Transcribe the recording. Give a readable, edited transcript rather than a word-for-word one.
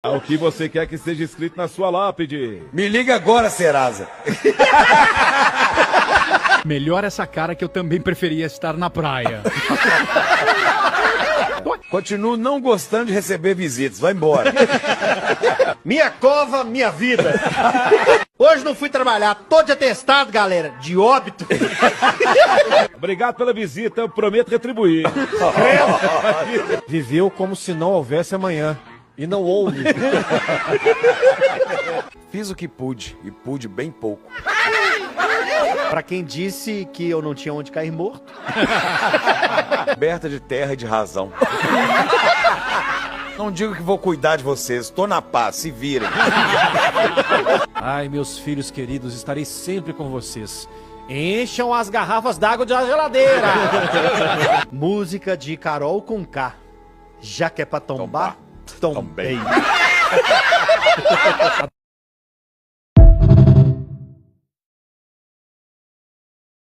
O que você quer que seja escrito na sua lápide? Me liga agora, Serasa. Melhor essa cara que eu também preferia estar na praia. Continuo não gostando de receber visitas. Vai embora. Minha cova, minha vida. Hoje não fui trabalhar, tô de atestado, galera, de óbito. Obrigado pela visita, eu prometo retribuir. Viveu como se não houvesse amanhã. E não houve. Fiz o que pude, e pude bem pouco. Pra quem disse que eu não tinha onde cair morto. Coberta de terra e de razão. Não digo que vou cuidar de vocês, tô na paz, se virem. Ai, meus filhos queridos, estarei sempre com vocês. Encham as garrafas d'água da geladeira. Música de Carol com K. Já que é pra tombar, tombei.